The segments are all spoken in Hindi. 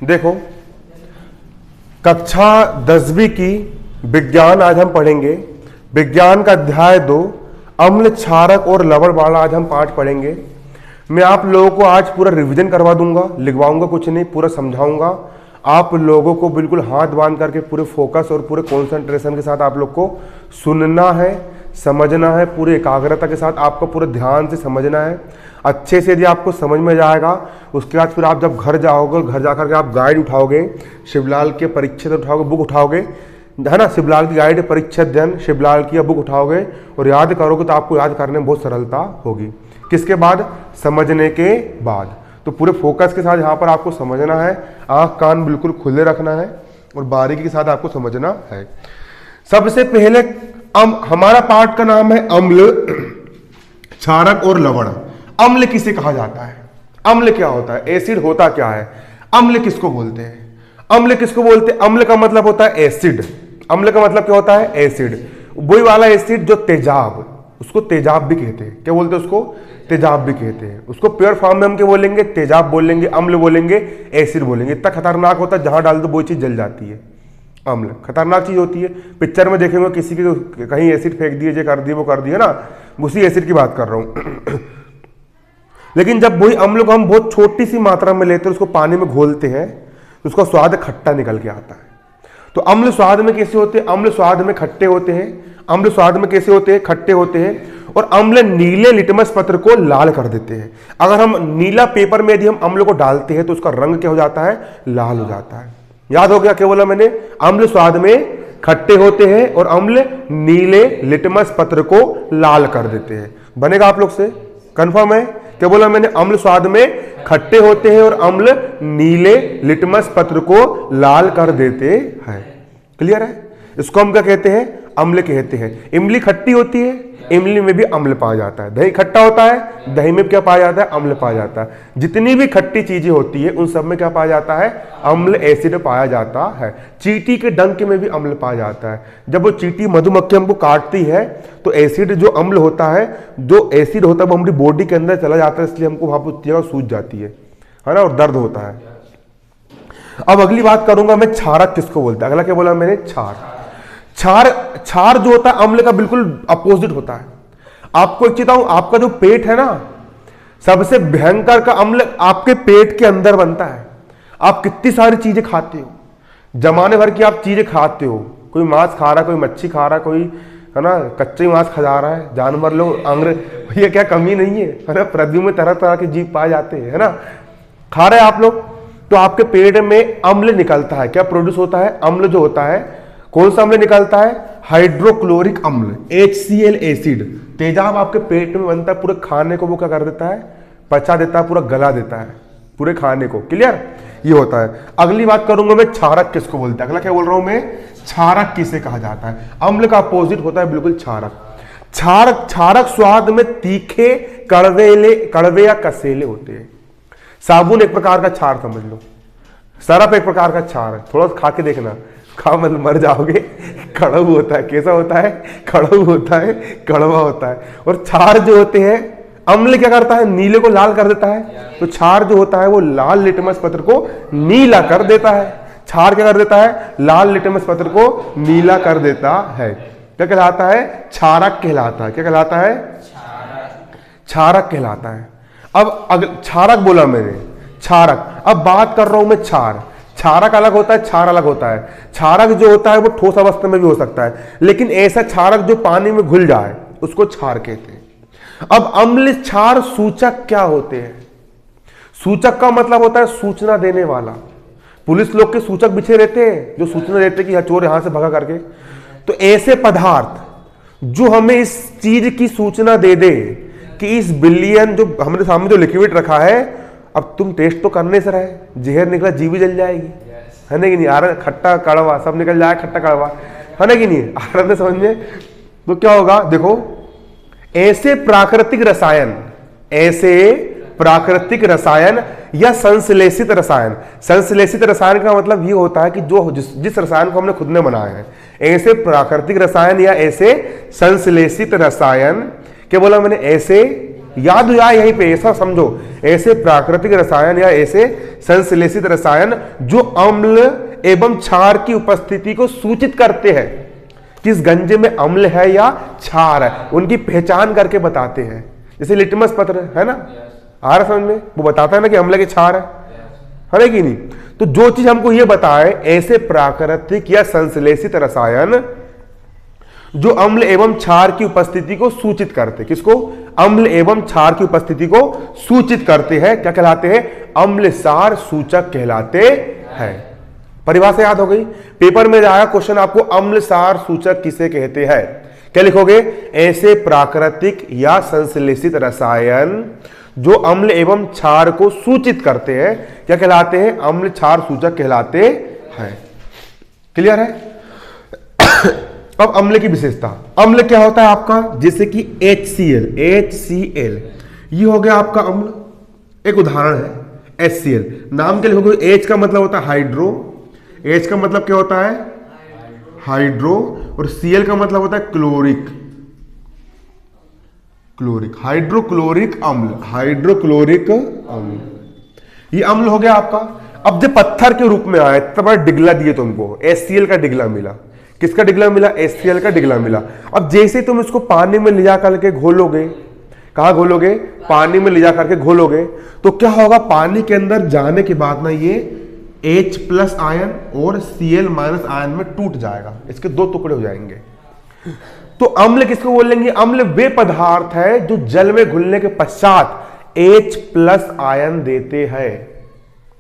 देखो, कक्षा 10वीं की विज्ञान आज हम पढ़ेंगे। विज्ञान का अध्याय 2 अम्ल, क्षारक और लवण वाला आज हम पाठ पढ़ेंगे। मैं आप लोगों को आज पूरा रिवीजन करवा दूंगा, लिखवाऊंगा कुछ नहीं, पूरा समझाऊंगा। आप लोगों को बिल्कुल हाथ बांध करके पूरे फोकस और पूरे कंसंट्रेशन के साथ आप लोग को सुनना है, समझना है, पूरे एकाग्रता के साथ आपको पूरे ध्यान से समझना है। अच्छे से यदि आपको समझ में जाएगा, उसके बाद फिर आप जब घर जाओगे, घर जाकर के आप गाइड उठाओगे, शिवलाल के परिच्छेद उठाओगे, बुक उठाओगे, है ना, शिवलाल की गाइड परिच्छेद अध्ययन, शिवलाल की बुक उठाओगे और याद करोगे तो आपको याद करने में बहुत सरलता होगी। किसके बाद? समझने के बाद। तो पूरे फोकस के साथ यहाँ पर आपको समझना है, आंख कान बिल्कुल खुले रखना है और बारीकी के साथ आपको समझना है। सबसे पहले हमारा पाठ का नाम है अम्ल, क्षारक और लवण। अम्ल किसे कहा जाता है? अम्ल क्या होता है? एसिड होता क्या है? अम्ल किसको बोलते हैं? अम्ल किसको बोलते हैं? अम्ल का मतलब होता है एसिड। अम्ल का मतलब क्या होता है? एसिड। वही वाला एसिड जो तेजाब, उसको तेजाब भी कहते हैं। क्या बोलते हैं उसको? तेजाब भी कहते हैं। उसको प्योर फॉर्म में हम क्या बोलेंगे? तेजाब बोलेंगे, अम्ल बोलेंगे, एसिड बोलेंगे। इतना खतरनाक होता है, जहां डाल दो वो चीज जल जाती है। अम्ल खतरनाक चीज होती है। पिक्चर में देखेंगे किसी की कहीं एसिड फेंक दिए, जो कर दिए वो कर दिए ना, उसी एसिड की बात कर रहा हूं। लेकिन जब वही अम्ल को हम बहुत छोटी सी मात्रा में लेते हैं, उसको पानी में घोलते हैं, तो उसका स्वाद खट्टा निकल के आता है। तो अम्ल स्वाद में कैसे होते हैं? अम्ल स्वाद में खट्टे होते हैं। अम्ल स्वाद में कैसे होते हैं? खट्टे होते हैं। और अम्ल नीले लिटमस पत्र को लाल कर देते हैं। अगर हम नीला पेपर में यदि हम अम्ल को डालते हैं तो उसका रंग क्या हो जाता है? लाल हो जाता है। याद हो गया क्या बोला मैंने? अम्ल स्वाद में खट्टे होते हैं और अम्ल नीले लिटमस पत्र को लाल कर देते हैं। बनेगा आप लोग से? कंफर्म है? क्या बोला मैंने? अम्ल स्वाद में खट्टे होते हैं और अम्ल नीले लिटमस पत्र को लाल कर देते हैं। क्लियर है? इसको हम क्या कहते हैं? अम्ल कहते हैं। इमली खट्टी होती है, इमली में भी अम्ल पाया जाता है। दही खट्टा होता है, दही में क्या पाया जाता है? अम्ल पाया जाता है। जितनी भी खट्टी चीजें होती है उन सब में क्या पाया जाता है? अम्ल, एसिड पाया जाता है। चींटी के डंक में भी अम्ल पाया जाता है। जब वो चींटी मधुमक्खी हमको काटती है तो एसिड जो अम्ल होता है, जो एसिड होता है वो हमारी बॉडी के अंदर चला जाता है, इसलिए हमको वहां पर जगह सूज जाती है ना, और दर्द होता है। अब अगली बात करूंगा मैं, क्षारक किसको बोलते हैं? अगला क्या बोला मैंने? क्षार। क्षार जो होता है अम्ल का बिल्कुल अपोजिट होता है। आपको एक चीज बताऊं, आपका जो पेट है ना, सबसे भयंकर का अम्ल आपके पेट के अंदर बनता है। आप कितनी सारी चीजें खाते हो, जमाने भर की आप चीजें खाते हो। कोई मांस खा रहा है, कोई मच्छी खा रहा है, कोई है ना कच्चे मांस खा जा रहा है, जानवर लोग अंग्रेज, भैया क्या कमी नहीं है ना? पृथ्वी में तरह तरह के जीव पाए जाते हैं, है ना, खा रहे हैं आप लोग। तो आपके पेट में अम्ल निकलता है। क्या प्रोड्यूस होता है? अम्ल जो होता है, कौन सा अम्ल निकलता है? हाइड्रोक्लोरिक अम्ल, HCl एसिड। तेजाब आपके पेट में बनता है, पूरे खाने को वो क्या कर देता है? पचा देता है, पूरा गला देता है पूरे खाने को। क्लियर? ये होता है। अगली बात करूंगा मैं, क्षारक किसको बोलते हैं? अगला क्या बोल रहा हूं मैं? क्षारक किसे कहा जाता है? अम्ल का अपोजिट होता है बिल्कुल क्षारक। क्षारक स्वाद में तीखे, कड़वे या कसेले होते हैं। साबुन एक प्रकार का क्षार समझ लो, सरफ एक प्रकार का क्षार है। थोड़ा सा खा के देखना, खा मत मर जाओगे। कड़वा होता है। कैसा होता है? कड़वा होता है, कड़वा होता है। और क्षार जो होते हैं, अम्ल क्या करता है? नीले को लाल कर देता है। तो क्षार जो होता है वो लाल लिटमस पत्र को नीला कर देता है। क्षार क्या कर देता है? लाल लिटमस पत्र को नीला कर देता है। क्या कहलाता है? क्षारक कहलाता है। क्या कहलाता है? क्षारक कहलाता है। अब क्षारक बोला मैंने, क्षारक। अब बात कर रहा हूं मैं क्षार। क्षारक अलग होता है, क्षार अलग होता है। क्षारक जो होता है वो ठोस अवस्था में भी हो सकता है, लेकिन ऐसा क्षारक जो पानी में घुल जाए उसको क्षार कहते हैं। अब अम्ल, क्षार सूचक क्या होते हैं? सूचक का मतलब होता है सूचना देने वाला। पुलिस लोग के सूचक बिछे रहते हैं जो सूचना देते हैं कि चोर यहां से भगा करके। तो ऐसे पदार्थ जो हमें इस चीज की सूचना दे दे कि इस बिलियन जो हमारे सामने जो लिक्विड रखा है, अब तुम टेस्ट तो करने से रहे, जहर निकला जीव भी जल जाएगी, है ना कि नहीं? आ रहा खट्टा कड़वा सब निकल जाए, खट्टा कड़वा, है ना कि नहीं? आ रहा है समझ में? तो क्या होगा? देखो, ऐसे प्राकृतिक रसायन या संश्लेषित रसायन। संश्लेषित रसायन का मतलब ये होता है कि जो जिस रसायन को हमने खुद ने बनाया है, ऐसे प्राकृतिक रसायन या ऐसे संश्लेषित रसायन। क्या बोला मैंने? ऐसे याद हो जाए यहीं पे, ऐसा समझो, ऐसे प्राकृतिक रसायन या ऐसे संश्लेषित रसायन जो अम्ल एवं क्षार की उपस्थिति को सूचित करते हैं, किस गंजे में अम्ल है या क्षार है, उनकी पहचान करके बताते हैं। जैसे लिटमस पत्र है ना, आ रहा समझ में, वो बताता है ना कि अम्ल के क्षार है ना कि नहीं। तो जो चीज हमको ये बताए, ऐसे प्राकृतिक या संश्लेषित रसायन जो अम्ल एवं क्षार की उपस्थिति को सूचित करते, किसको, अम्ल एवं क्षार की उपस्थिति को सूचित करते हैं, क्या कहलाते हैं, अम्लसार सूचक कहलाते हैं। परिभाषा याद हो गई। पेपर में आया क्वेश्चन आपको, अम्लसार सूचक किसे कहते हैं, क्या लिखोगे, ऐसे प्राकृतिक या संश्लेषित रसायन जो अम्ल एवं क्षार को सूचित करते हैं, क्या कहलाते हैं, अम्ल क्षार सूचक कहलाते हैं। क्लियर है। अब अम्ल की विशेषता, अम्ल क्या होता है आपका, जैसे कि HCl ये हो गया आपका अम्ल, एक उदाहरण है HCl, नाम के लिखोगे, H का मतलब होता है हाइड्रो, H का मतलब क्या होता है, हाइड्रो, और Cl का मतलब होता है क्लोरिक, हाइड्रोक्लोरिक अम्ल, हाइड्रोक्लोरिक अम्ल, ये अम्ल हो गया आपका। अब जब पत्थर के रूप में आए तब डिगला दिए तुमको, HCl का डिगला मिला, किसका डिगला मिला, HCl का डिगला मिला। अब जैसे तुम इसको पानी में ले जा करके घोलोगे, कहां घोलोगे, पानी में ले जा करके घोलोगे, तो क्या होगा, पानी के अंदर जाने के बाद ना ये H+ आयन और Cl- आयन में टूट जाएगा, इसके दो टुकड़े हो जाएंगे। तो अम्ल किसको बोलेंगे, अम्ल वे पदार्थ है जो जल में घुलने के पश्चात H+ आयन देते हैं।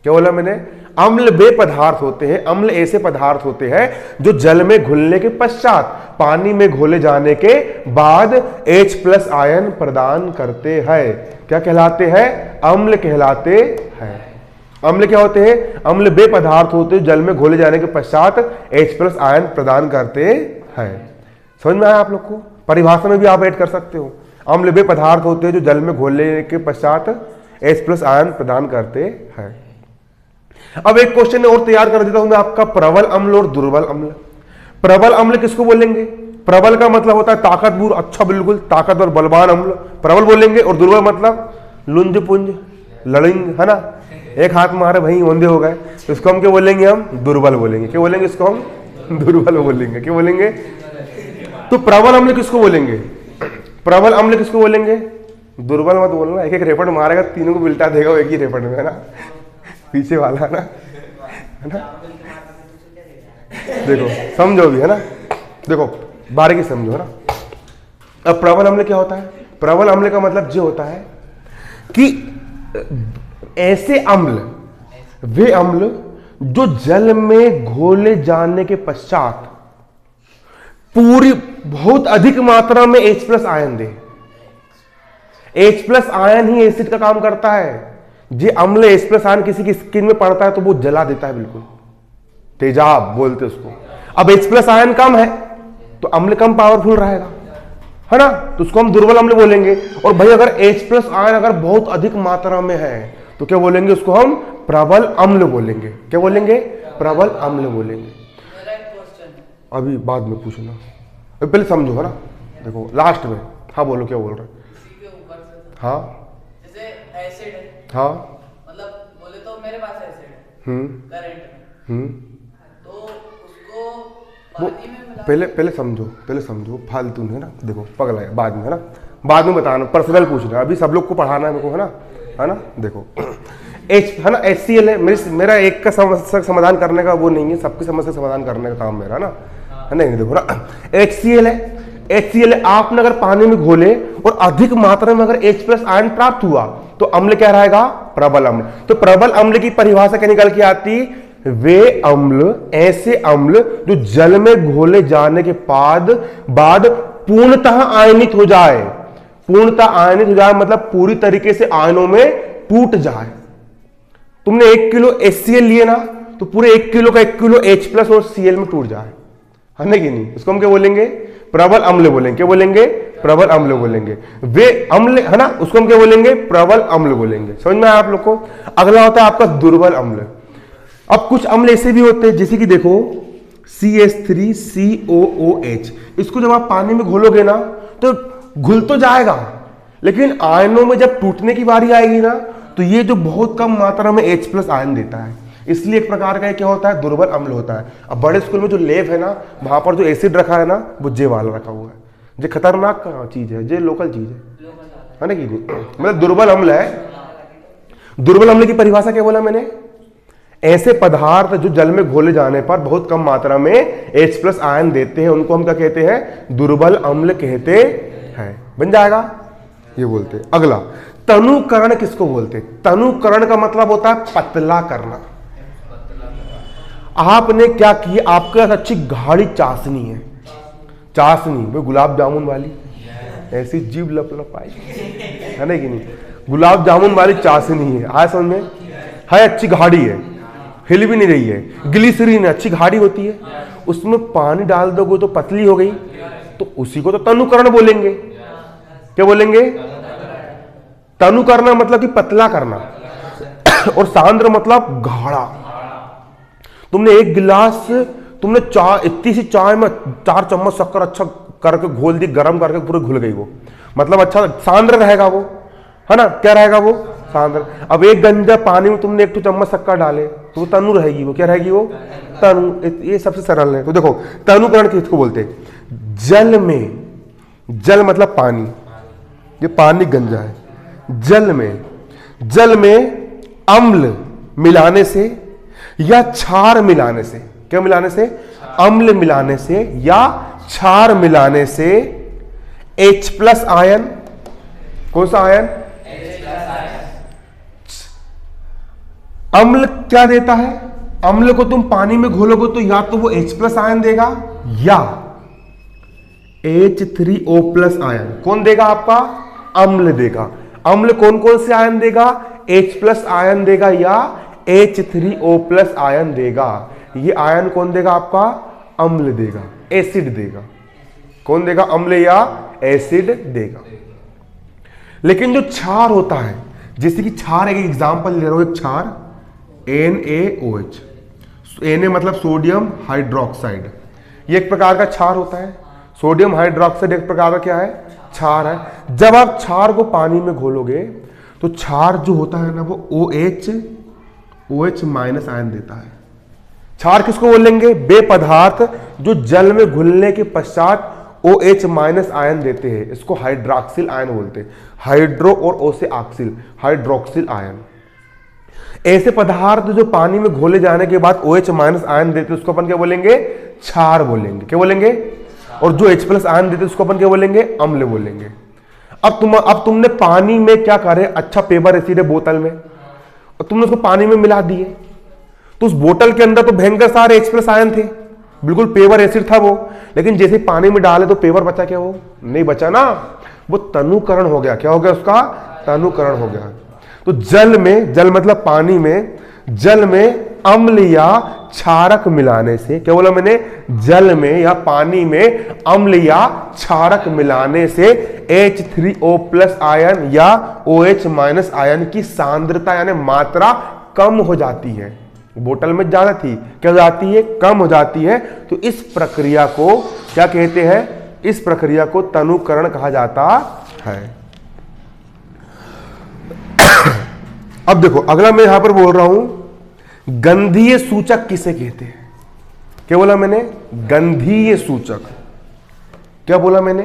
क्या बोला मैंने, अम्ल वे पदार्थ होते हैं, अम्ल ऐसे पदार्थ होते हैं जो जल में घुलने के पश्चात पानी में घोले जाने के बाद H+ आयन प्रदान करते हैं, क्या कहलाते हैं, अम्ल कहलाते हैं। अम्ल क्या होते हैं, अम्ल वे पदार्थ होते हैं जल में घोले जाने के पश्चात H+ आयन प्रदान करते हैं। समझ में आया आप लोग को। परिभाषा में भी आप ऐड कर सकते हो, अम्ल वे पदार्थ होते हैं जो जल में घोलने के पश्चात H+ आयन प्रदान करते हैं। अब एक क्वेश्चन और तैयार कर देता हूं मैं आपका, प्रबल अम्ल और दुर्बल अम्ल। प्रबल अम्ल किसको बोलेंगे, प्रबल का मतलब होता है ताकतवर, अच्छा बिल्कुल ताकतवर बलवान अम्ल, प्रबल बोलेंगे। और दुर्बल मतलब लुंज पुंज लड़िंग, है ना, एक हाथ मारे भाई औंधे हो गए, तो इसको हम क्या बोलेंगे, हम दुर्बल बोलेंगे। क्या बोलेंगे इसको, हम दुर्बल बोलेंगे। क्या बोलेंगे, तो प्रबल अम्ल किसको बोलेंगे, प्रबल अम्ल किसको बोलेंगे, दुर्बल मत बोलना, एक एक रेपट मारेगा तीनों को बिल्टा देगा एक ही रेपट में, है ना, पीछे वाला, है ना, देखो समझो भी, है ना, देखो बारीकी समझो, है ना। अब प्रबल अम्ल क्या होता है, प्रबल अम्ल का मतलब ये होता है कि ऐसे अम्ल, वे अम्ल जो जल में घोले जाने के पश्चात पूरी बहुत अधिक मात्रा में H+ आयन दे। H+ आयन ही एसिड का काम करता है। जे अम्ल H+ आयन किसी की स्किन में पड़ता है तो वो जला देता है, बिल्कुल तेजाब बोलते उसको। अब H+ आयन कम है तो अम्ल कम पावरफुल रहेगा, है ना, तो उसको हम दुर्बल अम्ल बोलेंगे। और भाई अगर H+ आयन अगर बहुत अधिक मात्रा में है तो क्या बोलेंगे, उसको हम प्रबल अम्ल बोलेंगे। क्या बोलेंगे, प्रबल अम्ल बोलेंगे। अभी बाद में पूछना, अभी पहले समझो, है ना, देखो लास्ट में। हाँ बोलो, क्या बोल रहे, हाँ जैसे एसिड है, हाँ, मतलब बोले तो मेरे पास एसिड है करंट में, तो उसको पानी में मिला, पहले समझो, फालतू है ना, देखो पगला है, बाद में, है ना, बाद में बताना, पर्सनल पूछना, अभी सब लोग को पढ़ाना है मेरे को, है ना। देखो है ना, HCl है, मेरा एक का समस्या समाधान करने का वो नहीं है, सबकी समस्या समाधान करने का काम मेरा, ना, है नहीं, देखो ना, HCl है, आपने अगर पानी में घोले और अधिक मात्रा में अगर H+ आयन प्राप्त हुआ तो अम्ल क्या रहेगा, प्रबल अम्ल। तो प्रबल अम्ल की परिभाषा क्या निकल के आती, वे अम्ल, ऐसे अम्ल जो जल में घोले जाने के बाद पूर्णतः आयनित हो जाए। पूर्णतः आयनित हो जाए मतलब पूरी तरीके से आयनों में टूट जाए। तुमने 1 किलो HCl लिए ना, तो पूरे 1 किलो का 1 किलो H+ और Cl में टूट जाए, है ना कि नहीं, उसको हम क्या बोलेंगे, प्रबल अम्ल बोलेंगे। क्या बोलेंगे, प्रबल अम्ल बोलेंगे। वे अम्ल, है ना, उसको हम क्या बोलेंगे, प्रबल अम्ल बोलेंगे। समझ में आया आप लोग को। अगला होता है आपका दुर्बल अम्ल। अब कुछ अम्ल ऐसे भी होते हैं, जैसे कि देखो CH3COOH, इसको जब आप पानी में घोलोगे ना तो घुल तो जाएगा, लेकिन आयनों में जब टूटने की बारी आएगी ना, तो ये जो बहुत कम मात्रा में H+ आयन देता है, इसलिए एक प्रकार का क्या होता है, दुर्बल अम्ल होता है। अब बड़े स्कूल में जो लैब है ना, वहां पर जो एसिड रखा है ना, वो जे वाला रखा हुआ है। जो खतरनाक चीज है, जो लोकल चीज है ना कि नहीं, मतलब दुर्बल अम्ल है। दुर्बल अम्ल की परिभाषा क्या बोला मैंने, ऐसे पदार्थ जो जल में घोले जाने पर बहुत कम मात्रा में H+ आयन देते हैं, उनको हम क्या कहते हैं, दुर्बल अम्ल कहते हैं। बन जाएगा, ये बोलते हैं। अगला, तनुकरण किसको बोलते हैं? तनुकरण का मतलब होता है पतला करना। आपने क्या किया, आपके पास अच्छी गाढ़ी चाशनी है, चाशनी वो गुलाब जामुन वाली, ऐसी जीभ लप लप आई है ना कि नहीं, गुलाब जामुन वाली चाशनी है, आया समझ में, है अच्छी गाढ़ी है, हिल भी नहीं रही है। ग्लिसरीन अच्छी गाढ़ी होती है, उसमें पानी डाल दोगे तो पतली हो गई, तो उसी को तो तनुकरण बोलेंगे। क्या बोलेंगे? तनु करना मतलब कि पतला करना, और सांद्र मतलब गाढ़ा। तुमने एक गिलास, तुमने चाय, इतनी सी चाय में 4 चम्मच शक्कर अच्छा करके घोल दी, गर्म करके पूरे घुल गई वो, मतलब अच्छा सांद्र रहेगा वो, है ना, क्या रहेगा वो, सांद्र। अब एक गंजा पानी में तुमने 1 चम्मच शक्कर डाले तो वो तनु रहेगी, वो क्या रहेगी, वो तनु। ये सबसे सरल है। तो देखो तनुकरण किसको बोलते हैं? जल में, जल मतलब पानी, ये पानी गंजा है, जल में अम्ल मिलाने से या क्षार मिलाने से, क्या मिलाने से, अम्ल मिलाने से या क्षार मिलाने से H+ आयन, कौन सा आयन, अम्ल क्या देता है, अम्ल को तुम पानी में घोलोगे तो या तो वो H+ आयन देगा या H3O+ आयन। कौन देगा आपका? अम्ल देगा। अम्ल कौन कौन से आयन देगा? H+ आयन देगा या H3O+ आयन देगा। ये आयन कौन देगा आपका? अम्ल देगा, एसिड देगा। कौन देगा? अम्ल या एसिड देगा। लेकिन जो क्षार होता है, जैसे कि क्षार, एक एग्जांपल ले रहा हूं, एक क्षार NaOH, Na मतलब सोडियम हाइड्रोक्साइड, ये एक प्रकार का क्षार होता है। सोडियम हाइड्रोक्साइड एक प्रकार का क्या है? क्षार है। जब आप क्षार को पानी में घोलोगे तो क्षार जो होता है ना, वो OH- आयन देता है। क्षार किसको बोलेंगे? वे पदार्थ जो जल में घुलने के पश्चात OH- आयन देते हैं, इसको हाइड्रोक्सिल आयन बोलते हैं। हाइड्रो और O से ऑक्सिल, हाइड्रोक्सिल आयन। ऐसे पदार्थ जो पानी में घोले जाने के बाद OH- आयन देते हैं, उसको अपन क्या बोलेंगे? क्षार बोलेंगे। क्या बोलेंगे? और जो H+ आयन देते हैं, उसको अपन क्या बोलेंगे? अम्ल बोलेंगे। अब तुमने पानी में क्या करे, अच्छा पेपर एसिड है बोतल में, और तुमने उसको पानी में मिला दिए, तो उस बोतल के अंदर तो भयंकर सारे H+ आयन थे, बिल्कुल पेपर एसिड था वो, लेकिन जैसे पानी में डाले तो पेपर बचा क्या? वो नहीं बचा ना, वो तनुकरण हो गया। क्या हो गया उसका? तनुकरण हो गया। तो जल में, जल मतलब पानी में, जल में अम्ल या क्षारक मिलाने से, क्या बोला मैंने? जल में या पानी में अम्ल या क्षारक मिलाने से H3O+ आयन या OH- आयन की सांद्रता यानी मात्रा कम हो जाती है। बोतल में ज्यादा थी, क्या हो जाती है? कम हो जाती है। तो इस प्रक्रिया को क्या कहते हैं? इस प्रक्रिया को तनुकरण कहा जाता है। अब देखो अगला मैं यहां पर बोल रहा हूं, गंधीय सूचक किसे कहते हैं? क्या बोला मैंने? गंधीय सूचक। क्या बोला मैंने?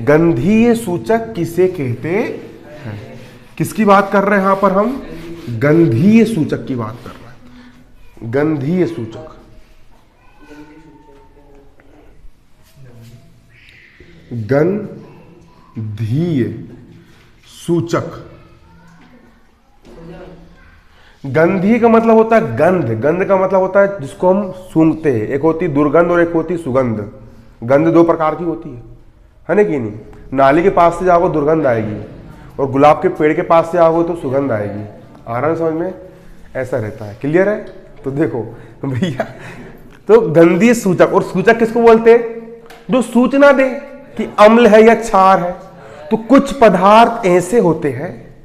गंधीय सूचक किसे कहते हैं? किसकी बात कर रहे हैं यहां पर हम? गंधीय सूचक की बात कर रहे हैं। गंधीय सूचक, गंधीय सूचक। गंधीय का मतलब होता है गंध, गंध का मतलब होता है जिसको हम सूंघते हैं। एक होती दुर्गंध और एक होती सुगंध। गंध 2 प्रकार की होती है ना कि नहीं? नाली के पास से जाओगे दुर्गंध आएगी, और गुलाब के पेड़ के पास से आओगे तो सुगंध आएगी। आ रहा है समझ में? ऐसा रहता है। क्लियर है? तो देखो भैया, तो गंधीय सूचक, और सूचक किसको बोलते हैं? जो सूचना दे कि अम्ल है या क्षार है। तो कुछ पदार्थ ऐसे होते हैं,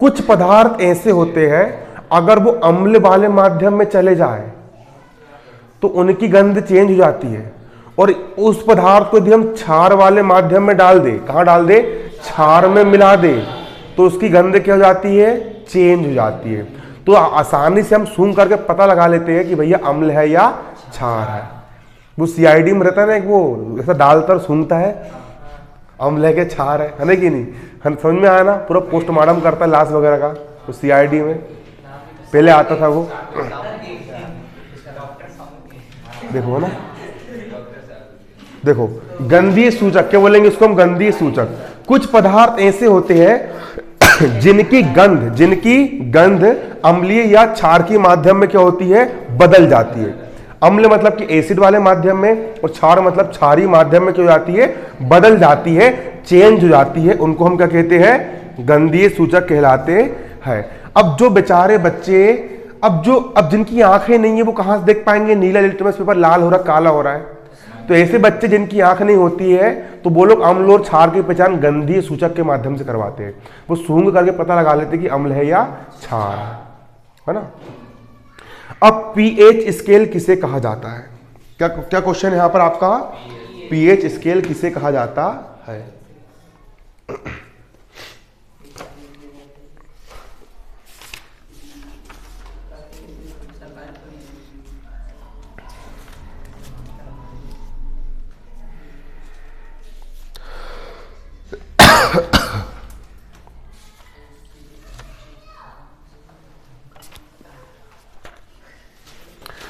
कुछ पदार्थ ऐसे होते हैं, अगर वो अम्ल वाले माध्यम में चले जाए तो उनकी गंध चेंज हो जाती है, और उस पदार्थ को यदि हम क्षार वाले माध्यम में डाल दे, कहां डाल दे? क्षार में मिला दे तो उसकी गंध क्या हो जाती है, चेंज हो जाती है। तो आसानी से हम सूंघ करके पता लगा लेते हैं कि भैया अम्ल है या क्षार है। वो सीआईडी में रहता है ना, एक वो ऐसा डालता और सूंघता है, अम्ल है कि क्षार है ना कि नहीं, हम समझ में आया ना। पूरा पोस्टमार्टम करता है लाश वगैरह का, वो सीआईडी में पहले आता था वो। देखो ना, देखो गंधीय सूचक, क्या बोलेंगे इसको हम, गंधीय सूचक। कुछ पदार्थ ऐसे होते हैं जिनकी गंध अम्लीय या क्षार के माध्यम में क्या होती है, बदल जाती है। अम्ल मतलब कि एसिड वाले माध्यम में, और क्षार मतलब क्षारीय माध्यम में क्या हो जाती है, बदल जाती है, चेंज हो जाती है। उनको हम क्या कहते हैं, गंधीय सूचक कहलाते हैं। अब जो बेचारे बच्चे, अब जिनकी आंखें नहीं है वो कहां से देख पाएंगे, नीला लिटमस पेपर लाल हो रहा, काला हो रहा है। तो ऐसे बच्चे जिनकी आंख नहीं होती है, तो वो लोग अम्ल और क्षार की पहचान गंधीय सूचक के माध्यम से करवाते हैं। वो सूंघ करके पता लगा लेते कि अम्ल है या क्षार है ना। अब पीएच स्केल किसे कहा जाता है, क्या क्वेश्चन है यहां पर आपका, पीएच स्केल किसे कहा जाता है।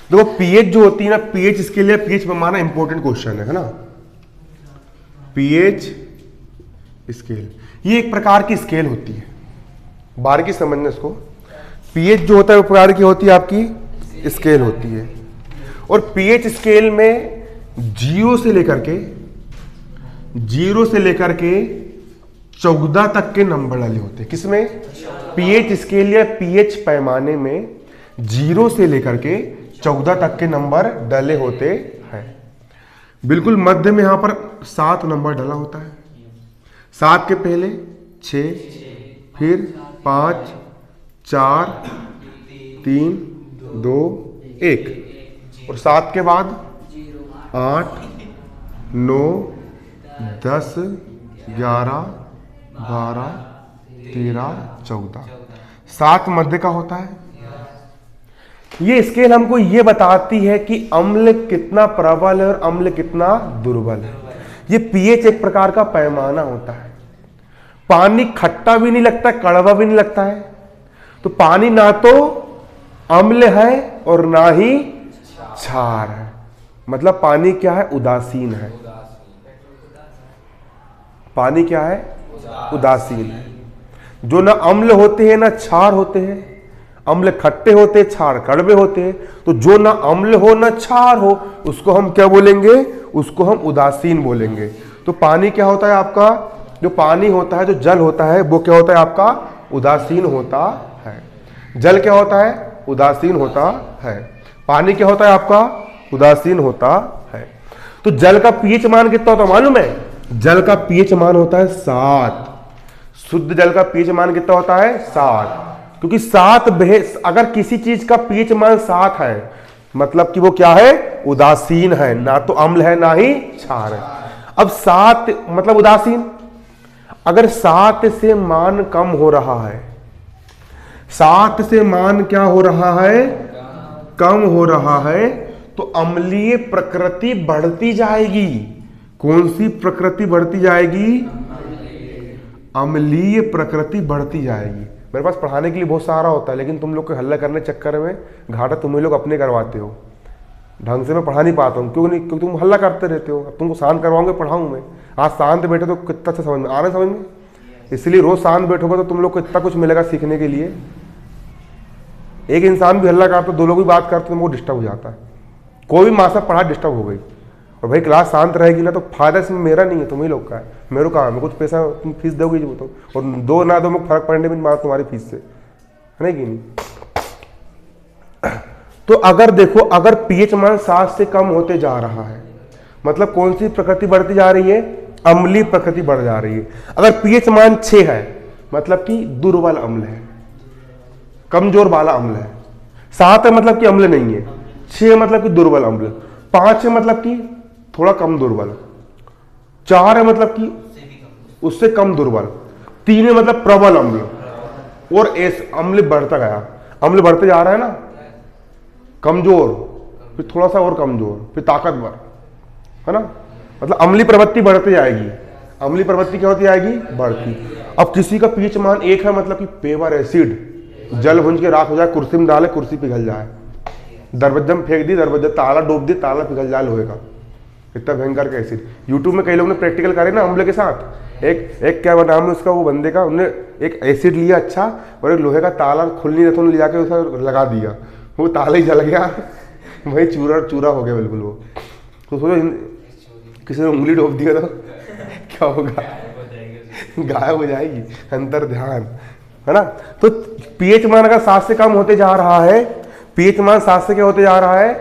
देखो पीएच जो होती है ना, पीएच स्केल या पीएच पैमाना इंपॉर्टेंट क्वेश्चन है ना। पीएच स्केल ये एक प्रकार की स्केल होती है, बारीकी समझना इसको। पीएच जो होता है वो प्रकार की होती है, आपकी स्केल होती है। और पीएच स्केल में जीरो से लेकर के 14 तक के नंबर डाले होते हैं। किसमें, पीएच स्केल या पीएच पैमाने में 0 से लेकर के 14 तक के नंबर डले होते हैं। बिल्कुल मध्य में यहां पर 7 नंबर डला होता है। 7 के पहले 6, फिर 5, 4, 3, 2, 1, और 7 के बाद 8, 9, 10, 11, 12, 13, 14। 7 मध्य का होता है। ये स्केल हमको ये बताती है कि अम्ल कितना प्रबल है और अम्ल कितना दुर्बल है। ये पीएच एक प्रकार का पैमाना होता है। पानी खट्टा भी नहीं लगता, कड़वा भी नहीं लगता है। तो पानी ना तो अम्ल है और ना ही क्षार है, मतलब पानी क्या है, उदासीन है। पानी क्या है, उदासीन है। जो ना अम्ल होते हैं ना क्षार होते हैं। अम्ल खट्टे होते हैं, क्षार कड़वे होते हैं। तो जो ना अम्ल हो ना क्षार हो उसको हम क्या बोलेंगे, उसको हम उदासीन बोलेंगे। तो पानी क्या होता है आपका, जो पानी होता है, जो जल होता है, वो क्या होता है आपका, उदासीन होता है। जल क्या होता है, उदासीन होता है। पानी क्या होता है आपका, उदासीन होता है। तो जल का पीएच मान कितना होता है मालूम है, जल का पीएच मान होता है 7। शुद्ध जल का पीएच मान कितना होता है, 7। क्योंकि 7 अगर किसी चीज का पीएच मान 7 है मतलब कि वो क्या है, उदासीन है, ना तो अम्ल है ना ही क्षार है। अब 7 मतलब उदासीन। अगर 7 से मान कम हो रहा है, 7 से मान क्या हो रहा है, कम हो रहा है, तो अम्लीय प्रकृति बढ़ती जाएगी। कौन सी प्रकृति बढ़ती जाएगी, अम्लीय प्रकृति बढ़ती जाएगी। मेरे पास पढ़ाने के लिए बहुत सारा होता है, लेकिन तुम लोग को हल्ला करने चक्कर में घाटा तुम लोग अपने करवाते हो। ढंग से मैं पढ़ा नहीं पाता हूँ, क्यों नहीं, क्योंकि तुम हल्ला करते रहते हो। अब तुमको शांत करवाऊंगे, पढ़ाऊँ मैं। आज शांत बैठे तो कितना अच्छा समझ में आ रहा है, समझ में। इसलिए रोज शांत बैठोगे तो तुम लोग को इतना कुछ मिलेगा सीखने के लिए। एक इंसान भी हल्ला करता, 2 लोग भी बात करते, तुमको डिस्टर्ब हो जाता है। कोई भी मासा पढ़ा डिस्टर्ब हो गई, और भाई क्लास शांत रहेगी ना, तो फायदा इसमें मेरा नहीं है, तुम्ही लोग का है। मेरे को काम है, कुछ पैसा तुम फीस दोगे जी, तो और 2 ना 2 में फर्क पड़ने में मारा तुम्हारी फीस से, है ना कि नहीं। तो अगर देखो, अगर पीएच मान 7 से कम होते जा रहा है, मतलब कौन सी प्रकृति बढ़ती जा रही है, अम्लीय प्रकृति बढ़ जा रही है। अगर पीएच मान 6 है मतलब कि दुर्बल अम्ल है, कमजोर वाला अम्ल है। 7 है मतलब कि अम्ल नहीं है। 6 मतलब कि दुर्बल अम्ल। 5 है मतलब कि थोड़ा कम दुर्बल। 4 है मतलब कि उससे कम दुर्बल, 3 में मतलब प्रबल अम्ल, और एस अम्ल बढ़ता गया, अम्ल बढ़ते जा रहा है ना, कमजोर, फिर थोड़ा सा और कमजोर, फिर ताकतवर, है ना, मतलब अम्लीय प्रवृत्ति बढ़ती जाएगी। अम्लीय प्रवृत्ति क्या होती जाएगी? बढ़ती। अब किसी का पीएच मान 1 है, मतलब कि पेवर एसिड, जल भुंज के राख हो जाए, कुर्सी में डाले कुर्सी पिघल जाए, दरवाजे में फेंक दी, दरवाजा ताला डूब दी, ताला पिघल जाए लोहे का, इतना भयंकर का एसिड। यूट्यूब में कई लोगों ने प्रैक्टिकल करे ना अम्ल के साथ। एक क्या नाम है उसका, वो बंदे का, उन्होंने एक एसिड लिया अच्छा, और एक लोहे का ताला खुल नहीं रहा था, उन्होंने ले जाके उसे लगा दिया, वो ताला ही जल गया, वही चूरा चूरा हो गया बिल्कुल वो। तो सोचो किसी ने उंगली डोब दिया तो क्या होगा? गायब हो जाएगी, अंतर ध्यान, है ना। तो पीएच मान अगर 7 से कम होते जा रहा है, पीएच मान 7 से क्या होते जा रहा है?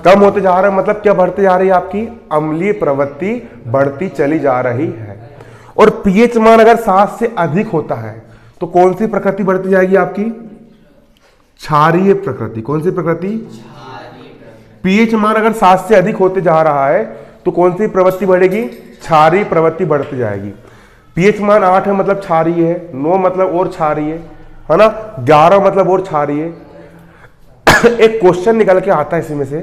कम होते जा रहा है, मतलब क्या बढ़ते जा रही है? आपकी अम्लीय प्रवृत्ति बढ़ती चली जा रही है। और पीएच मान अगर 7 से अधिक होता है तो कौन सी प्रकृति बढ़ती जाएगी आपकी? क्षारीय प्रकृति। कौन सी प्रकृति? पीएच मान अगर 7 से अधिक होते जा रहा है तो कौन सी प्रवृत्ति बढ़ेगी? क्षारीय प्रवृत्ति बढ़ती जाएगी। पीएच मान 8 है मतलब क्षारीय है, 9 मतलब और क्षारीय है ना, 11 मतलब और क्षारीय। एक क्वेश्चन निकल के आता है इसमें से,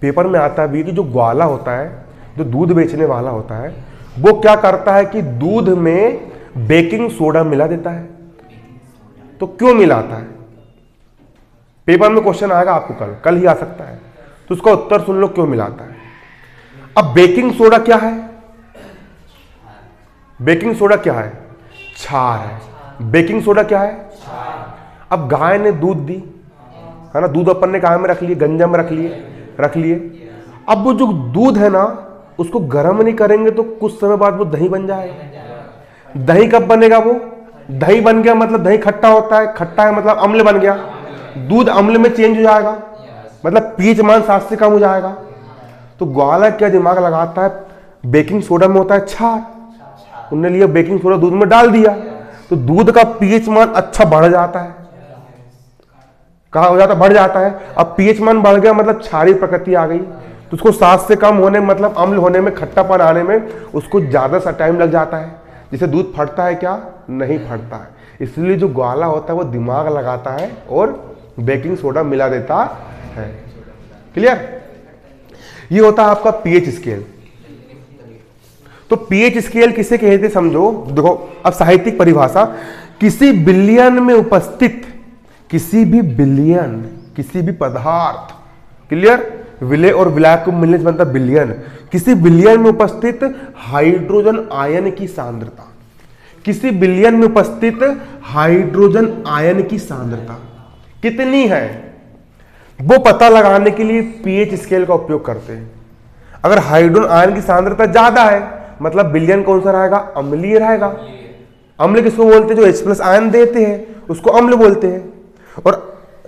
पेपर में आता है भी, कि जो ग्वाला होता है, जो दूध बेचने वाला होता है, वो क्या करता है कि दूध में बेकिंग सोडा मिला देता है। तो क्यों मिलाता है? पेपर में क्वेश्चन आएगा आपको, कल ही आ सकता है, तो उसका उत्तर सुन लो, क्यों मिलाता है। अब बेकिंग सोडा क्या है? बेकिंग सोडा क्या है? क्षार है। बेकिंग सोडा क्या है? अब गाय ने दूध दी, है ना, दूध अपन ने गाय में रख लिए, गंजा में रख लिए। अब वो जो दूध है ना, उसको गर्म नहीं करेंगे तो कुछ समय बाद वो दही बन जाएगा। दही कब बनेगा? वो दही बन गया मतलब दही खट्टा होता है, खट्टा है मतलब अम्ल बन गया, दूध अम्ल में चेंज हो जाएगा, मतलब पीएच मान 7 से कम हो जाएगा। तो ग्वाला क्या दिमाग लगाता है, बेकिंग सोडा में होता है क्षार, उन्होंने लिया बेकिंग सोडा दूध में डाल दिया, तो दूध का पीएच मान अच्छा बढ़ जाता है। कहाँ हो जाता है? बढ़ जाता है। अब पीएच मान बढ़ गया मतलब क्षारीय प्रकृति आ गई, तो उसको 7 से कम होने मतलब अम्ल होने में, खट्टापन आने में उसको ज्यादा सा टाइम लग जाता है। जिसे दूध फटता है क्या? नहीं फटता है। इसलिए जो ग्वाला होता है वो दिमाग लगाता है और बेकिंग सोडा मिला देता है। क्लियर? ये होता है आपका पीएच स्केल। तो पीएच स्केल किसे कहते समझो, देखो अब साहित्यिक परिभाषा, किसी बिलियन में उपस्थित किसी भी पदार्थ, क्लियर, विलय और विलय को मिलने से बनता बिलियन, किसी बिलियन में उपस्थित हाइड्रोजन आयन की सांद्रता, किसी बिलियन में उपस्थित हाइड्रोजन आयन की सांद्रता कितनी है, वो पता लगाने के लिए पीएच स्केल का उपयोग करते हैं। अगर हाइड्रोजन आयन की सांद्रता ज्यादा है मतलब बिलियन कौन सा रहेगा? अम्लीय रहेगा। अम्ल किसको बोलते हैं? जो H+ आयन देते हैं उसको अम्ल बोलते हैं। और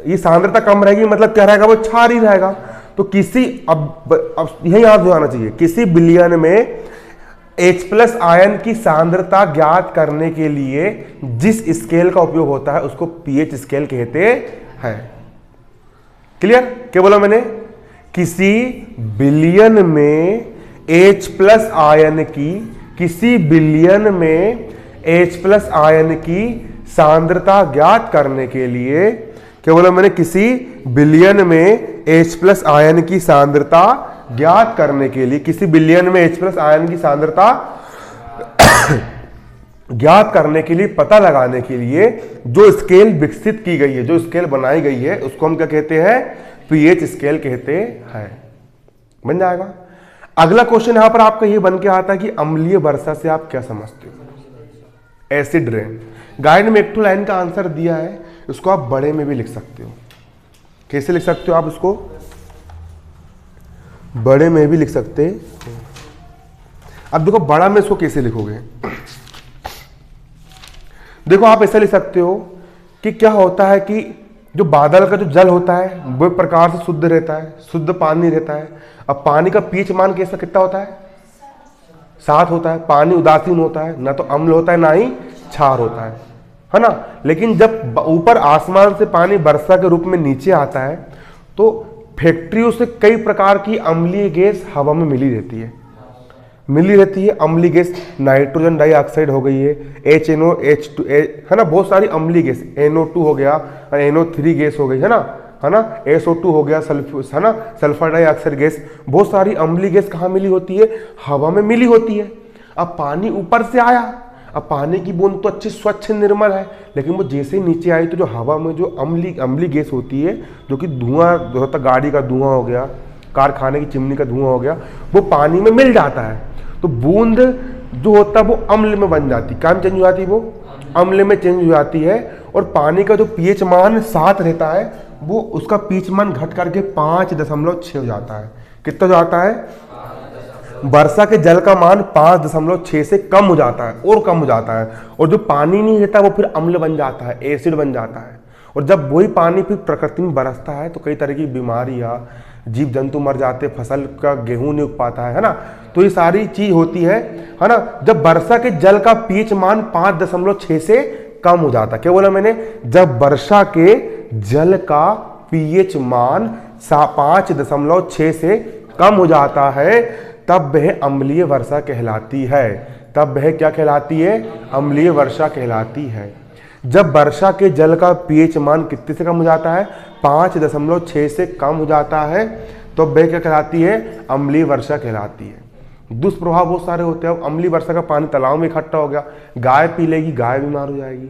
ये सांद्रता कम रहेगी मतलब क्या रहेगा? वो क्षारीय रहेगा। तो किसी अब यही याद हो जाना चाहिए, किसी बिलियन में H+ आयन की सांद्रता ज्ञात करने के लिए जिस स्केल का उपयोग होता है उसको पीएच स्केल कहते हैं। क्लियर? क्या बोला मैंने? किसी बिलियन में H+ आयन की, किसी बिलियन में H+ आयन की सांद्रता ज्ञात करने के लिए, क्या बोला मैंने? किसी बिलियन में H+ आयन की सांद्रता ज्ञात करने के लिए, किसी बिलियन में H+ आयन की सांद्रता ज्ञात करने के लिए, पता लगाने के लिए जो स्केल विकसित की गई है, जो स्केल बनाई गई है, उसको हम क्या कहते हैं? पीएच स्केल कहते हैं। बन जाएगा। अगला क्वेश्चन यहां पर आपका ये बन के आता है कि अम्लीय वर्षा से आप क्या समझते हो? Acid rain. गाइड में एक लाइन का आंसर दिया है, उसको आप बड़े में भी लिख सकते हो। कैसे लिख सकते हो आप उसको? बड़े में भी लिख सकते हो। अब देखो बड़ा में इसको कैसे लिखोगे? देखो आप ऐसा लिख सकते हो कि क्या होता है कि जो बादल का जो जल होता है वो एक प्रकार से शुद्ध रहता है, शुद्ध पानी रहता है। अब पानी का पीएच मान कैसा कितना होता है? 7 होता है। पानी उदासीन होता है, ना तो अम्ल होता है ना ही क्षार होता है ना। लेकिन जब ऊपर आसमान से पानी वर्षा के रूप में नीचे आता है तो फैक्ट्रियों से कई प्रकार की अम्लीय गैस हवा में मिली रहती है। मिली रहती है। अम्लीय गैस नाइट्रोजन डाइऑक्साइड हो गई है, HNO H2 है ना, बहुत सारी अम्लीय गैस, NO2 हो गया, NO3 गैस हो गई है ना, SO2 हो गया, है ना, सल्फर डाइऑक्साइड गैस। बहुत सारी अम्लीय गैस कहाँ मिली होती है? हवा में मिली होती है। अब पानी ऊपर से आया, अब पानी की बूंद तो अच्छी स्वच्छ निर्मल है, लेकिन वो जैसे ही नीचे आई तो जो हवा में जो अम्लीय गैस होती है, जो कि धुआं जो होता, गाड़ी का धुआं हो गया, कारखाने की चिमनी का धुआं हो गया, वो पानी में मिल जाता है। तो बूंद जो होता है वो अम्ल में बन जाती, क्या चेंज हो जाती है? वो अम्ल में चेंज हो जाती है। और पानी का जो पीएच मान 7 रहता है, वो उसका पीएच मान घट करके 5.6 हो जाता है। कितना हो जाता है? वर्षा के जल का मान 5.6 से कम हो जाता है, और कम हो जाता है। और जो पानी नहीं रहता वो फिर अम्ल बन जाता है, एसिड बन जाता है। और जब वही पानी फिर प्रकृति में बरसता है तो कई तरह की बीमारियां, जीव जंतु मर जाते, फसल का गेहूं नहीं उग पाता है ना। तो ये सारी चीज होती है ना। जब वर्षा के जल का पीएच मान 5.6 से कम हो जाता है, क्या बोला मैंने? जब वर्षा के जल का पीएच मान 5.6 से कम हो जाता है, तब वह अम्लीय वर्षा कहलाती है। तब वह क्या कहलाती है? अम्लीय वर्षा कहलाती है। जब वर्षा के जल का पीएच मान कितने से कम हो जाता है? 5.6 से कम हो जाता है, तो वह क्या कहलाती है? अम्लीय वर्षा कहलाती है। दुष्प्रभाव बहुत सारे होते हैं। अम्लीय वर्षा का पानी तालाब में इकट्ठा हो गया, गाय पी लेगी, गाय बीमार हो जाएगी,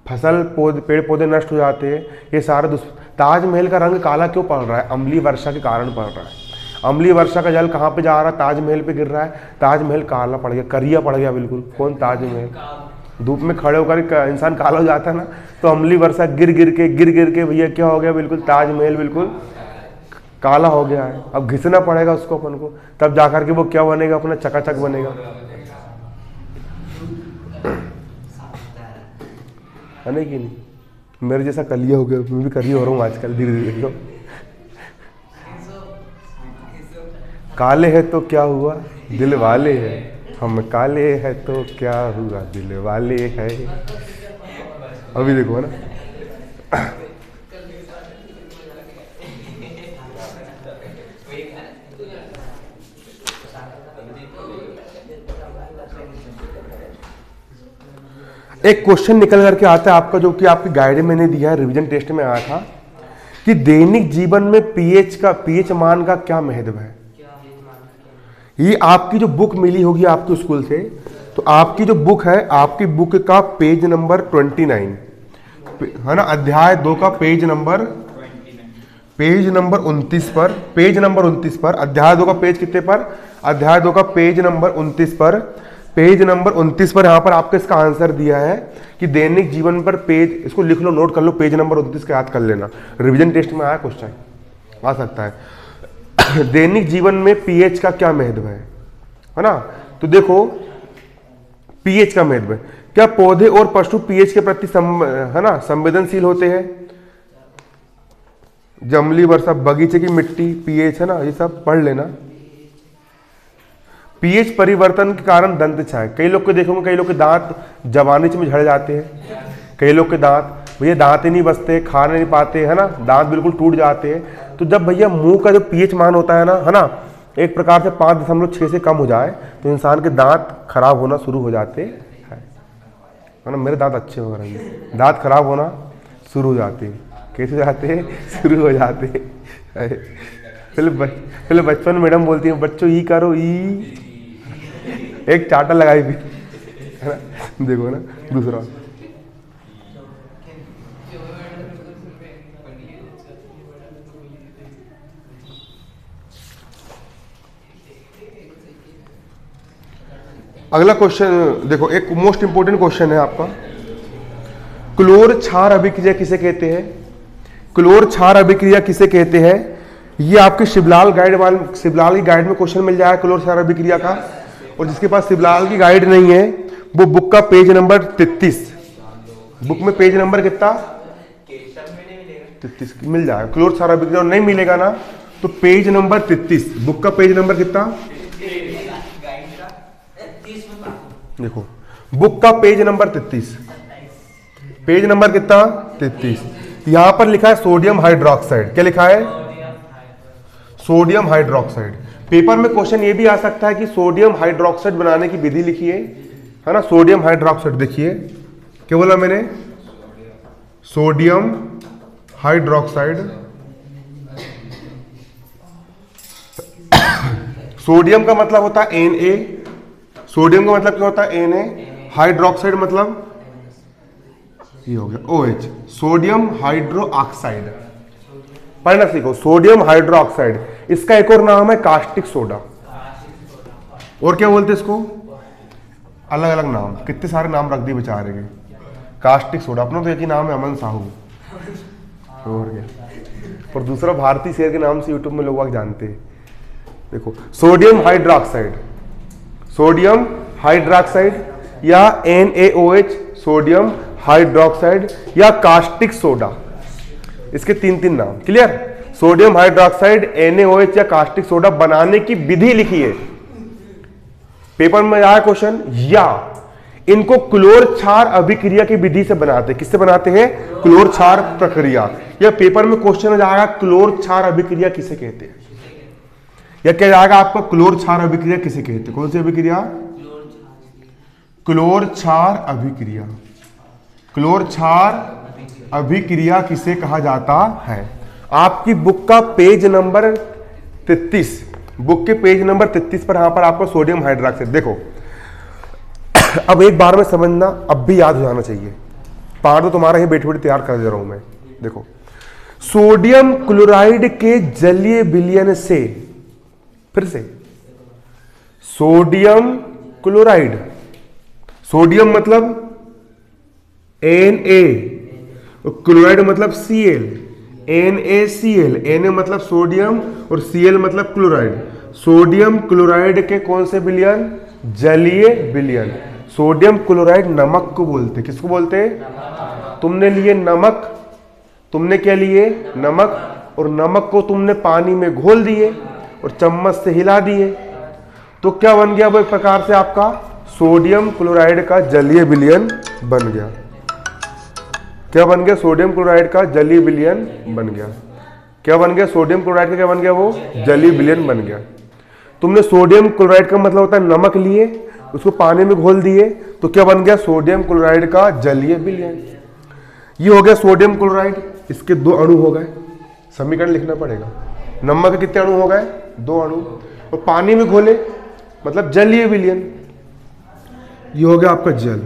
फसल पेड़ पौधे नष्ट हो जाते हैं। ये सारे ताजमहल का रंग काला क्यों पड़ रहा है? अम्लीय वर्षा के कारण पड़ रहा है। अम्लीय वर्षा का जल कहाँ पे जा रहा है? ताजमहल पे गिर रहा है, ताजमहल काला पड़ गया, करिया पड़ गया बिल्कुल। कौन? ताजमहल। धूप में खड़े होकर इंसान काला हो जाता है ना, तो अम्लीय वर्षा गिर गिर के भैया क्या हो गया? बिल्कुल ताजमहल बिल्कुल काला हो गया है। अब घिसना पड़ेगा उसको अपन को, तब जाकर के वो क्या बनेगा? अपना चकाचक बनेगा, है नहीं कि नहीं? मेरे जैसा कलिया हो गया, मैं भी कलिया हो रहा हूँ आजकल धीरे धीरे। काले हैं तो क्या हुआ, दिल वाले हैं, हम काले हैं तो क्या हुआ, दिल वाले हैं। अभी देखो ना, एक क्वेश्चन निकल करके आता है आपका, जो कि आपकी गाइड में मैंने दिया है, रिवीजन टेस्ट में आया था, कि दैनिक जीवन में पीएच मान का क्या महत्व है। ये आपकी जो बुक मिली होगी आपके स्कूल से, तो आपकी जो बुक है, आपकी बुक का पेज नंबर 29 है ना, अध्याय 2 का पेज नंबर 29 पर, अध्याय 2 का पेज कितने पर? अध्याय 2 का पेज नंबर 29 पर, यहाँ पर आपको इसका आंसर दिया है कि दैनिक जीवन पर पेज, इसको लिख लो, नोट कर लो, पेज नंबर 29 का याद कर लेना, रिवीजन टेस्ट में आया क्वेश्चन, आ सकता है। दैनिक जीवन में पीएच का क्या महत्व है ना? तो देखो पीएच का महत्व है। क्या पौधे और पशु पीएच के प्रति है ना संवेदनशील होते हैं? जमली वर्षा, बगीचे की मिट्टी, पीएच है ना, ये सब पढ़ लेना। पीएच परिवर्तन के कारण दंत छाए, कई लोग को देखोगे, कई लोग के दांत जवानी में झड़ जाते हैं, कई लोग के दांत, भैया दांत ही नहीं बचते, खा नहीं पाते, है ना, दांत बिल्कुल टूट जाते हैं। तो जब भैया मुंह का जो पीएच मान होता है ना, एक प्रकार से 5.6 से कम हो जाए तो इंसान के दांत खराब होना शुरू हो जाते हैं, है ना। मेरे दांत अच्छे हो रहे हैं, दांत खराब होना शुरू हो जाते हैं। कैसे जाते हैं? शुरू हो जाते हैं। पहले बचपन मैडम बोलती है, बच्चों ई करो, ई, एक चाटा लगाई भी, है ना। देखो ना दूसरा, अगला क्वेश्चन देखो, एक मोस्ट इंपोर्टेंट क्वेश्चन है आपका। क्लोर क्षार अभिक्रिया किसे कहते हैं? क्लोर क्षार अभिक्रिया किसे कहते हैं? ये आपके शिवलाल की गाइड में क्वेश्चन मिल जाएगा क्लोर क्षार अभिक्रिया का। और जिसके पास शिवलाल की गाइड नहीं है, वो बुक का पेज नंबर 33, बुक में पेज नंबर कितना? 33 मिल जाएगा। क्लोर क्षार अभिक्रिया नहीं मिलेगा ना, तो पेज नंबर 33, बुक का पेज नंबर कितना? देखो बुक का पेज नंबर 33, पेज नंबर कितना? 33। यहां पर लिखा है सोडियम हाइड्रोक्साइड। क्या लिखा है? Sodium hydroxide. पेपर में क्वेश्चन ये भी आ सकता है कि सोडियम हाइड्रोक्साइड बनाने की विधि लिखिए, है ना। सोडियम हाइड्रोक्साइड देखिए क्या बोला मैंने, सोडियम हाइड्रोक्साइड। सोडियम का मतलब होता है Na, सोडियम का मतलब क्या होता है Na, हाइड्रोक्साइड मतलब ये हो गया OH, सोडियम हाइड्रो ऑक्साइड। पढ़ना सीखो, सोडियम हाइड्रो ऑक्साइड, इसका एक और नाम है कास्टिक सोडा। और क्या बोलते इसको, अलग अलग नाम, कितने सारे नाम रख दिए बेचारे के। कास्टिक सोडा, अपना तो एक ही नाम है अमन साहू, और क्या। और दूसरा भारतीय शेर के नाम से यूट्यूब में लोग जानते हैं। देखो सोडियम हाइड्रोक्साइड, सोडियम हाइड्रोक्साइड या NaOH, सोडियम हाइड्रोक्साइड या कास्टिक सोडा, इसके तीन तीन नाम। क्लियर, सोडियम हाइड्रोक्साइड, NaOH या कास्टिक सोडा बनाने की विधि लिखिए, पेपर में आया क्वेश्चन। या इनको क्लोर क्षार अभिक्रिया की विधि से बनाते हैं, किससे बनाते हैं, क्लोर क्षार प्रक्रिया। या पेपर में क्वेश्चन आएगा क्लोर क्षार अभिक्रिया किसे कहते हैं, या क्या जाएगा आपका क्लोर क्षार अभिक्रिया किसे कहते हैं, कौन सी अभिक्रिया, क्लोर क्षार अभिक्रिया। क्लोर क्षार अभिक्रिया किसे कहा जाता है। आपकी बुक का पेज नंबर 33, बुक के पेज नंबर 33 पर यहां पर आपको सोडियम हाइड्रोक्साइड देखो। अब एक बार में समझना, अब भी याद हो जाना चाहिए, पाठ तो तुम्हारा ही बैठे बैठे तैयार कर दे रहा हूं मैं। देखो सोडियम क्लोराइड के जलीय विलयन से, फिर से सोडियम क्लोराइड, सोडियम मतलब Na, क्लोराइड मतलब Cl, NaCl, Na मतलब सोडियम और Cl मतलब क्लोराइड। सोडियम क्लोराइड के कौन से विलयन, जलीय विलयन। सोडियम क्लोराइड नमक को बोलते, किसको बोलते, तुमने लिए नमक, तुमने क्या लिए, नमक, और नमक को तुमने पानी में घोल दिए और चम्मच से हिला दिए, तो क्या बन गया वो, एक प्रकार से आपका सोडियम क्लोराइड का जलीय विलयन बन गया। क्या बन गया, सोडियम क्लोराइड का जलीय विलयन बन गया। क्या बन गया, सोडियम क्लोराइड का क्या बन गया, वो जलीय विलयन बन गया। तुमने सोडियम क्लोराइड का मतलब होता है नमक लिए, उसको पानी में घोल दिए, तो क्या बन गया, सोडियम क्लोराइड का जलीय विलयन। ये हो गया सोडियम क्लोराइड, इसके दो अणु हो गए, समीकरण लिखना पड़ेगा। नमक के कितने अणु हो गए, 2 अणु, और पानी में घोले मतलब जलीय विलयन। ये हो गया आपका जल,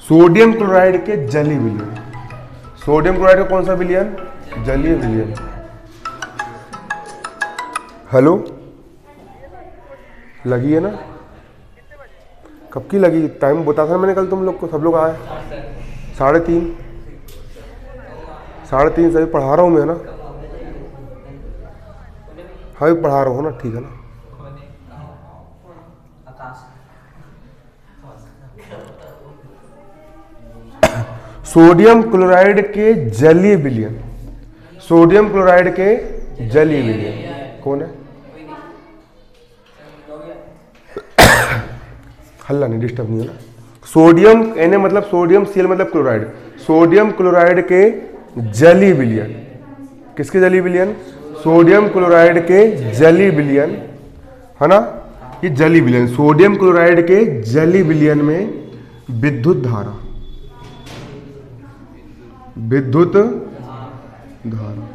सोडियम क्लोराइड के जलीय विलयन। सोडियम क्लोराइड का कौन सा विलयन, जलीय विलयन। हेलो, लगी है ना, कब की लगी, टाइम बता था मैंने कल तुम लोग को, सब लोग आए 3:30, 3:30 से पढ़ा रहा हूँ मैं ना, हाँ पढ़ा रहा हूँ ना, ठीक है ना। सोडियम क्लोराइड के जलीय विलयन, सोडियम क्लोराइड के जलीय विलयन कौन है, हल्ला नहीं, डिस्टर्ब नहीं है ना। सोडियम Na मतलब सोडियम, Cl मतलब क्लोराइड, सोडियम क्लोराइड के जलीय विलयन, किसके जलीय विलयन, सोडियम क्लोराइड के जलीय विलयन, है ना। ये जलीय विलयन, सोडियम क्लोराइड के जलीय विलयन में विद्युत धारा, विद्युत धारा,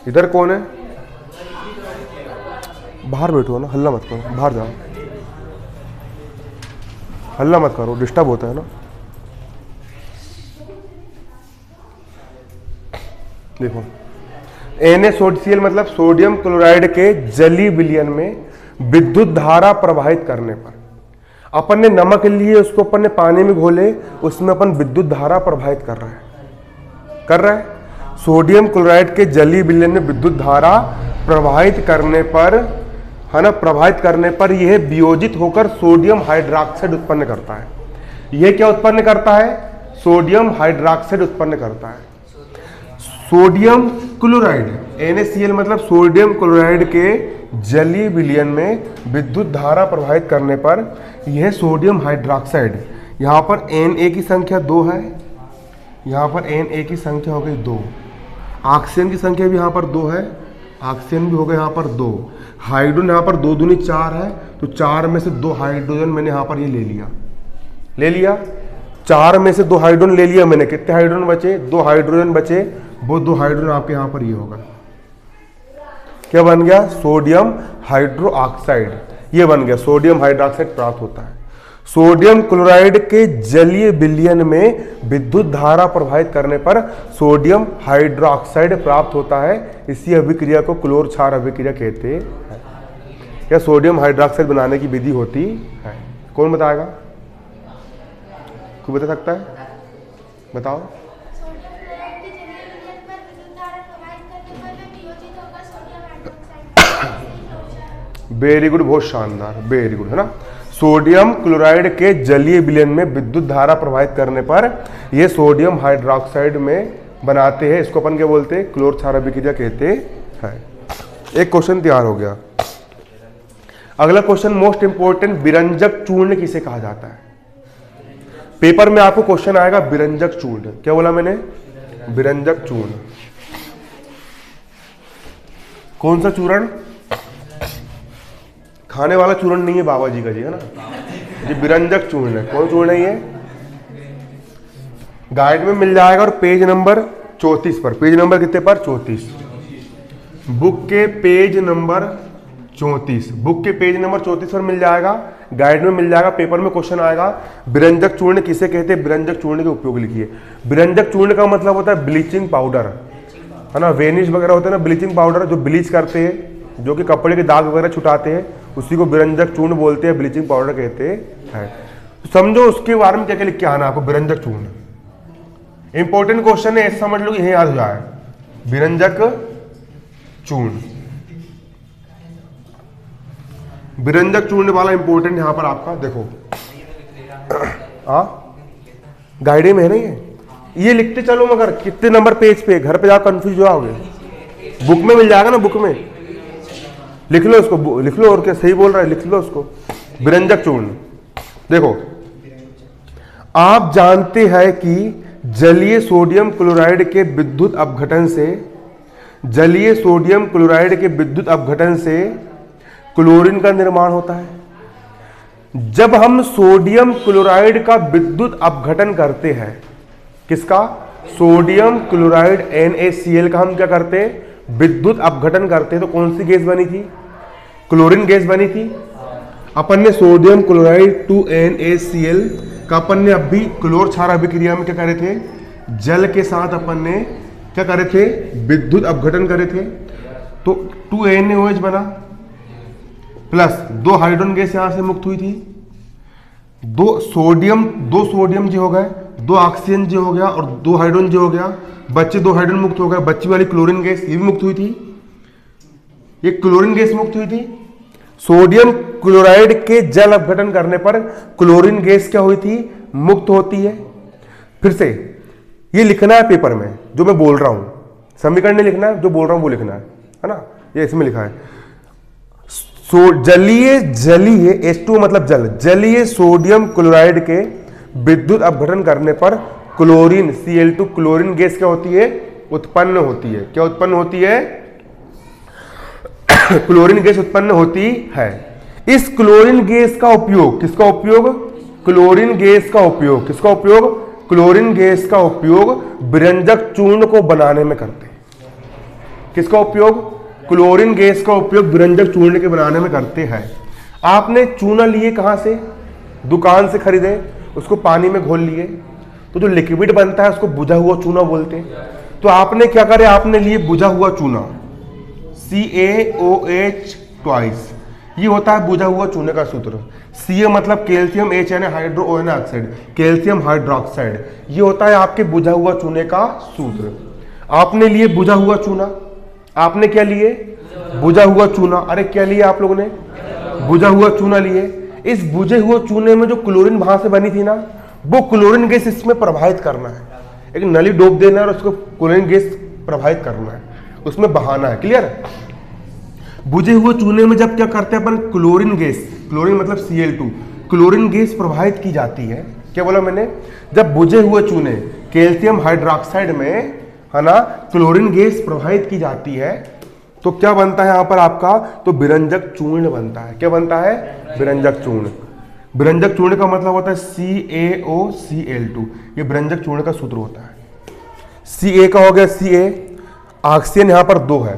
इधर कौन है, बाहर बैठो ना, हल्ला मत करो, बाहर जाओ, हल्ला मत करो, डिस्टर्ब होता है ना। देखो NaCl मतलब सोडियम क्लोराइड के जलीय विलयन में विद्युत धारा प्रवाहित करने पर, अपन ने नमक लिए, उसको अपन ने पानी में घोले, उसमें अपन विद्युत धारा प्रवाहित कर रहा है, सोडियम क्लोराइड के जलीय विलयन में विद्युत धारा प्रवाहित करने पर, है ना, प्रवाहित करने पर यह वियोजित होकर सोडियम हाइड्रोक्साइड उत्पन्न करता है। यह क्या उत्पन्न करता है, सोडियम हाइड्रोक्साइड उत्पन्न करता है। सोडियम क्लोराइड NaCl मतलब सोडियम क्लोराइड के जलीय विलयन में विद्युत धारा प्रवाहित करने पर यह सोडियम हाइड्रोक्साइड, यहाँ पर Na की संख्या 2 है, यहाँ पर Na की संख्या हो गई 2, ऑक्सीजन की संख्या भी यहाँ पर 2 है, ऑक्सीजन भी हो गया यहाँ पर 2, हाइड्रोजन यहाँ पर 2 दूनी 4 है, तो 4 में से 2 हाइड्रोजन मैंने यहाँ पर ये ले लिया 4 में से 2 हाइड्रोजन ले लिया मैंने। कितने हाइड्रोजन बचे? 2 हाइड्रोजन बचे। वो 2 हाइड्रोजन आपके यहाँ पर ये होगा, क्या बन गया? Sodium hydroxide. ये बन गया, सोडियम हाइड्रोक्साइड प्राप्त होता है। सोडियम क्लोराइड के जलीय विलयन में विद्युत धारा प्रवाहित करने पर सोडियम हाइड्रोक्साइड प्राप्त होता है। इसी अभिक्रिया को क्लोर क्षार अभिक्रिया कहते हैं। क्या सोडियम हाइड्रोक्साइड बनाने की विधि होती है? कौन बताएगा? कोई बता सकता है? बताओ। वेरी गुड, बहुत शानदार, वेरी गुड, है ना। सोडियम क्लोराइड के जलीय विलयन में विद्युत धारा प्रवाहित करने पर यह सोडियम हाइड्रोक्साइड में बनाते हैं। इसको अपन क्या बोलते हैं? क्लोर क्षार अभिक्रिया कहते हैं। एक क्वेश्चन तैयार हो गया। अगला क्वेश्चन मोस्ट इंपोर्टेंट, विरंजक चूर्ण किसे कहा जाता है? पेपर में आपको क्वेश्चन आएगा विरंजक चूर्ण। क्या बोला मैंने? विरंजक चूर्ण। कौन सा चूर्ण? खाने वाला चूर्ण नहीं है बाबा जी का जी, है ना। ये विरंजक चूर्ण है। कौन चूर्ण है ये? गाइड में मिल जाएगा और पेज नंबर 34 पर। पेज नंबर कितने पर? 34। बुक के पेज नंबर 34, बुक के पेज नंबर 34 पर मिल जाएगा। गाइड में मिल जाएगा, पेपर में क्वेश्चन आएगा विरंजक चूर्ण किसे कहते हैं? विरंजक चूर्ण के उपयोग लिखिए। विरंजक चूर्ण का मतलब होता है ब्लीचिंग पाउडर, है ना। वेनिश वगैरह होता है ना, ब्लीचिंग पाउडर जो ब्लीच करते हैं, जो कि कपड़े के दाग वगैरह छुटाते हैं, उसी को विरंजक चूर्ण बोलते हैं, ब्लीचिंग पाउडर कहते हैं। तो समझो उसके बारे में क्या क्या लिख के आना आपको। विरंजक चूर्ण इंपॉर्टेंट क्वेश्चन है, ऐसा समझ लो यही याद हो जाए। विरंजक चूर्ण, विरंजक चूर्ण वाला इंपॉर्टेंट यहां पर आपका देखो, गाइड में है ना ये लिखते चलो, मगर कितने नंबर पेज पे? घर पे जाकर कंफ्यूज हो जाओगे। बुक में मिल जाएगा ना, बुक में लिख लो उसको, लिख लो। और क्या सही बोल रहा है? लिख लो उसको। विरंजक चूर्ण देखो, आप जानते हैं कि जलीय सोडियम क्लोराइड के विद्युत अपघटन से, जलीय सोडियम क्लोराइड के विद्युत अपघटन से क्लोरीन का निर्माण होता है। जब हम सोडियम क्लोराइड का विद्युत अपघटन करते हैं, किसका? सोडियम क्लोराइड NaCl का हम क्या करते हैं? विद्युत अपघटन करते हैं। तो कौन सी गैस बनी थी? क्लोरीन गैस बनी थी। अपन ने सोडियम क्लोराइड 2NaCl का अपन ने अभी क्लोर क्षार अभिक्रिया में क्या करे थे? जल के साथ अपन ने क्या करे थे? विद्युत अपघटन करे थे। तो 2NaOH बना, प्लस 2 हाइड्रोजन गैस यहां से मुक्त हुई थी, 2 सोडियम जी हो गए, 2 ऑक्सीजन जी हो गया और 2 हाइड्रोजन जी हो गया। बच्चे 2 हाइड्रोजन मुक्त हो गए। बच्ची वाली क्लोरीन गैस ये भी मुक्त हुई थी, ये क्लोरीन गैस मुक्त हुई थी। सोडियम क्लोराइड के जल अपघटन करने पर क्लोरीन गैस क्या हुई थी? मुक्त होती है। फिर से ये लिखना है पेपर में, जो मैं बोल रहा हूं समीकरण नहीं लिखना है, जो बोल रहा हूं वो लिखना है ना। ये इसमें लिखा है जलीय H2 मतलब जल, जलीय सोडियम क्लोराइड के विद्युत अपघटन करने पर क्लोरीन Cl2 क्लोरीन गैस क्या होती है? उत्पन्न होती है। क्या उत्पन्न होती है? क्लोरीन गैस उत्पन्न होती है। इस क्लोरीन गैस का उपयोग, किसका उपयोग? क्लोरीन गैस का उपयोग, किसका उपयोग? क्लोरीन गैस का उपयोग विरंजक चूर्ण को बनाने में करते हैं। किसका उपयोग? क्लोरीन गैस का उपयोग विरंजक चूर्ण के बनाने में करते हैं। आपने चूना लिए कहां से? दुकान से खरीदे, उसको पानी में घोल लिए, तो जो लिक्विड बनता है उसको बुझा हुआ चूना बोलते हैं। तो आपने क्या करे? आपने लिए बुझा हुआ चूना, CaOH ट्वाइस, ये होता है बुझा हुआ चूने का सूत्र। Ca मतलब calcium, HNA hydro ON oxide, calcium hydroxide, ये होता है आपके बुझा हुआ चूने का सूत्र। आपने लिए बुझा हुआ चूना, आपने क्या लिए? बुझा हुआ चूना। अरे क्या लिए आप लोगों ने? बुझा हुआ चूना लिए। इस बुझे हुए चूने में जो क्लोरीन वहां से बनी थी ना, वो क्लोरीन गैस इसमें प्रवाहित करना है। एक नली डोब देना है और उसको क्लोरीन गैस प्रवाहित करना है, उसमें बहाना है। क्लियर? बुझे हुए चूने में जब क्या करते हैं अपन? क्लोरीन गैस, क्लोरीन मतलब Cl2, क्लोरीन गैस प्रवाहित की जाती है। क्या बोला मैंने? जब बुझे हुए चूने कैल्शियम हाइड्रोक्साइड में, है ना, क्लोरीन गैस प्रवाहित की जाती है, तो क्या बनता है यहाँ पर आपका, तो विरंजक चूर्ण बनता है। क्या बनता है, विरंजक चूर्ण। विरंजक चूर्ण का मतलब होता है CaOCl2, ये विरंजक चूर्ण का सूत्र होता है। Ca का हो गया Ca, ऑक्सीजन यहाँ पर 2 है,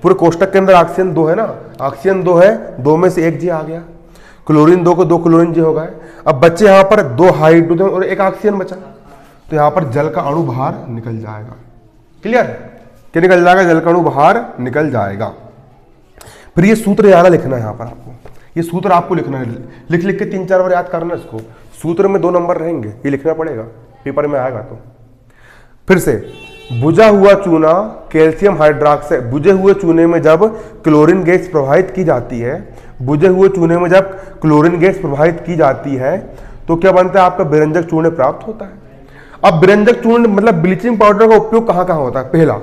पूरे कोष्टक के अंदर ऑक्सीजन 2 है ना, ऑक्सीजन 2 है, 2 में से 1 जी आ गया, क्लोरीन 2 को 2 क्लोरीन जी हो गए। अब बच्चे यहाँ पर 2 हाइड्रोजन और 1 ऑक्सीजन बचा, तो यहाँ पर जल का अणु बाहर निकल जाएगा। क्लियर, क्या निकल जाएगा, जल का अणु बाहर निकल जाएगा। फिर ये सूत्र याद लिखना है यहाँ पर आपको, ये सूत्र आपको लिखना है, लिख लिख के 3-4 बार याद करना इसको। सूत्र में 2 नंबर रहेंगे, ये लिखना पड़ेगा, पेपर में आएगा। तो फिर से, बुझा हुआ चूना कैल्शियम हाइड्रोक्साइड, बुझे हुए चूने में जब क्लोरीन गैस प्रवाहित की जाती है, बुझे हुए चूने में जब क्लोरीन गैस प्रवाहित की जाती है तो क्या बनता है, आपका विरंजक चूर्ण प्राप्त होता है। अब विरंजक चूर्ण मतलब ब्लीचिंग पाउडर का उपयोग कहाँ कहाँ होता है। पहला,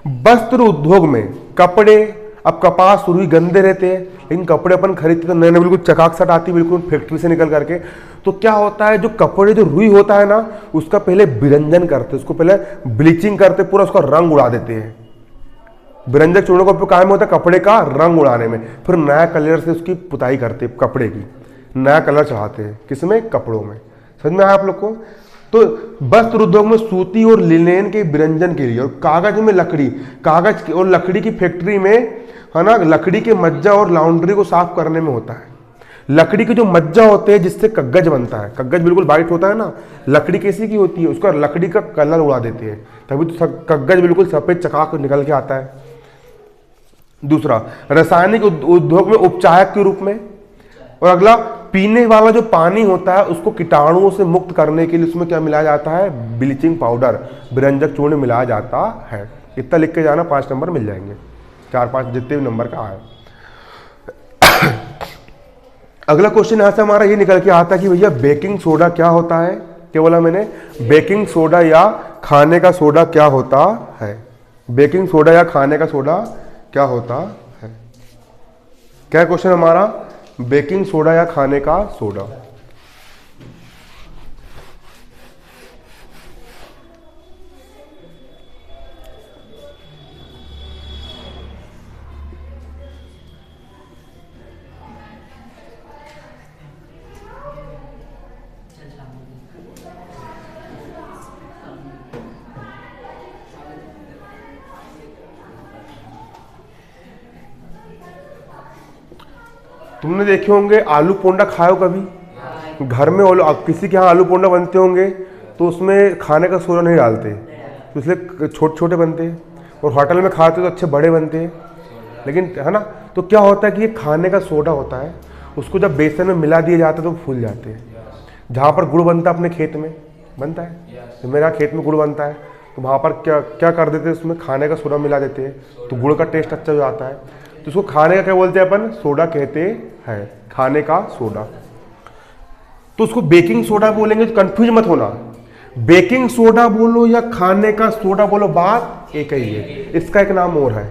वस्त्र उद्योग में, कपड़े, अब कपास रुई गंदे रहते हैं, लेकिन कपड़े अपन खरीदते तो नए नए बिल्कुल चकाकसट आती है बिल्कुल फैक्ट्री से निकल करके। तो क्या होता है, जो कपड़े जो रुई होता है ना, उसका पहले विरंजन करते, उसको पहले ब्लीचिंग करते, पूरा उसका रंग उड़ा देते हैं। विरंजक चूर्ण का उपयोग काम होता है कपड़े का रंग उड़ाने में, फिर नया कलर से उसकी पुताई करते, कपड़े की नया कलर चढ़ाते हैं, किसमें, कपड़ों में। समझ में आया आप लोग को। तो वस्त्र उद्योग में सूती और लिनेन के विरंजन के लिए, और कागज में लकड़ी, कागज और लकड़ी की फैक्ट्री में है ना, लकड़ी के मज्जा और लाउंड्री को साफ करने में होता है। लकड़ी के जो मज्जा होते हैं जिससे कग्गज बनता है, कग्गज बिल्कुल वाइट होता है ना, लकड़ी कैसी की होती है, उसका लकड़ी का कलर उड़ा देते हैं, तभी तो कग्गज बिल्कुल सफेद चकाक निकल के आता है। दूसरा, रासायनिक उद्योग में उपचायक के रूप में। और अगला, पीने वाला जो पानी होता है उसको कीटाणुओं से मुक्त करने के लिए उसमें क्या मिलाया जाता है, ब्लीचिंग पाउडर, विरंजक चूर्ण मिलाया जाता है। इतना लिख के जाना, 5 नंबर मिल जाएंगे, 4-5 जितने भी नंबर का आए। अगला क्वेश्चन यहां से हमारा ये निकल के आता है कि भैया बेकिंग सोडा क्या होता है। क्या बोला मैंने, बेकिंग सोडा या खाने का सोडा क्या होता है। बेकिंग सोडा या खाने का सोडा क्या होता है। क्या क्वेश्चन हमारा, बेकिंग सोडा या खाने का सोडा। तुमने देखे होंगे आलू पोंडा खाओ कभी घर में, किसी के यहाँ आलू पोंडा बनते होंगे तो उसमें खाने का सोडा नहीं डालते, तो इसलिए छोटे छोटे बनते हैं, और होटल में खाते तो अच्छे बड़े बनते हैं, लेकिन है ना। तो क्या होता है कि ये खाने का सोडा होता है, उसको जब बेसन में मिला दिए जाते हैं तो फूल जाते हैं। जहाँ पर गुड़ बनता है अपने खेत में बनता है, तो मेरा खेत में गुड़ बनता है, तो वहाँ पर क्या क्या कर देते हैं, उसमें खाने का सोडा मिला देते हैं, तो गुड़ का टेस्ट अच्छा हो जाता है। तो उसको खाने का क्या बोलते हैं अपन, सोडा कहते हैं, खाने का सोडा। तो उसको बेकिंग सोडा बोलेंगे, तो कंफ्यूज मत होना, बेकिंग सोडा बोलो या खाने का सोडा बोलो, बात एक ही है। इसका एक नाम और है,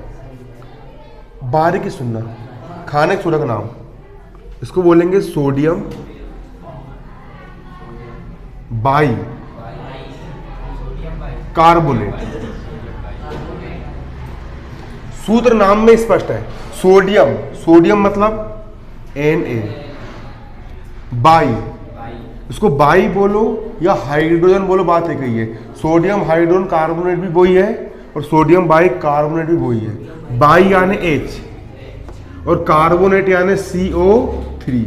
बारीकी सुनना, खाने के सोडा का नाम, इसको बोलेंगे सोडियम बाई कार्बोनेट। सूत्र नाम में स्पष्ट है, सोडियम, सोडियम मतलब Na, बाई, इसको बाई बोलो या हाइड्रोजन बोलो, बात एक ही है। सोडियम हाइड्रोजन कार्बोनेट भी वही है और सोडियम बाई कार्बोनेट भी वही है। बाई यानी H और कार्बोनेट यानी CO3,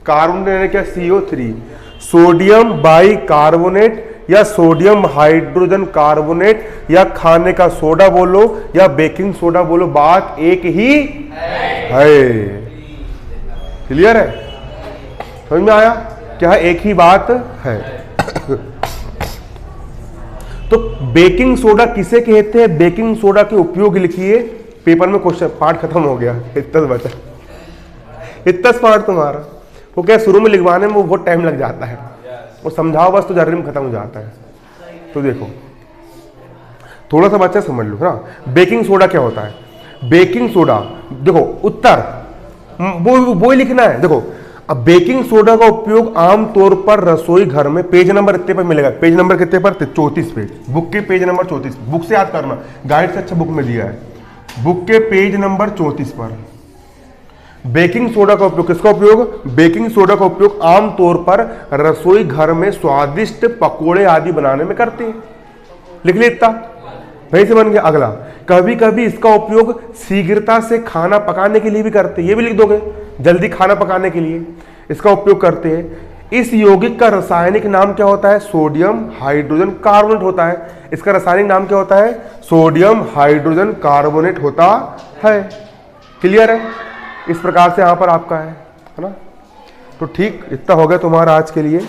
कार्बोनेट यानी क्या, CO3। सोडियम बाई कार्बोनेट या सोडियम हाइड्रोजन कार्बोनेट या खाने का सोडा बोलो या बेकिंग सोडा बोलो, बात एक ही है। क्लियर है, समझ में आया क्या, एक ही बात है। तो बेकिंग सोडा किसे कहते हैं, बेकिंग सोडा के उपयोग लिखिए, पेपर में क्वेश्चन पार्ट खत्म हो गया, इतना बचा, इतना पार्ट तुम्हारा। वो क्या शुरू में लिखवाने में वो बहुत टाइम लग जाता है, वो समझाओ बस तो जर्री में खत्म हो जाता है। तो देखो थोड़ा सा बच्चा समझ लो ना, बेकिंग सोडा क्या होता है। बेकिंग सोडा देखो उत्तर वो ही लिखना है। देखो अब बेकिंग सोडा का उपयोग आमतौर पर रसोई घर में, पेज नंबर इतने पर मिलेगा, पेज नंबर कितने पर, 34 पेज, बुक के पेज नंबर 34, बुक से याद करना, गाइड से अच्छा बुक में दिया है। बुक के पेज नंबर 34 पर बेकिंग सोडा का उपयोग, किसका उपयोग? बेकिंग सोडा का उपयोग आमतौर पर रसोई घर में स्वादिष्ट पकोड़े आदि बनाने में करते हैं। लिख लिया इतना, वहीं से बन गया। अगला, कभी कभी इसका उपयोग शीघ्रता से खाना पकाने के लिए भी करते हैं। ये भी लिख दोगे, जल्दी खाना पकाने के लिए इसका उपयोग करते हैं। इस यौगिक का रासायनिक नाम क्या होता है? सोडियम हाइड्रोजन कार्बोनेट होता है। इसका रासायनिक नाम क्या होता है? सोडियम हाइड्रोजन कार्बोनेट होता है। क्लियर है? इस प्रकार से यहां पर आपका है ना। तो ठीक, इतना हो गया तुम्हारा आज के लिए।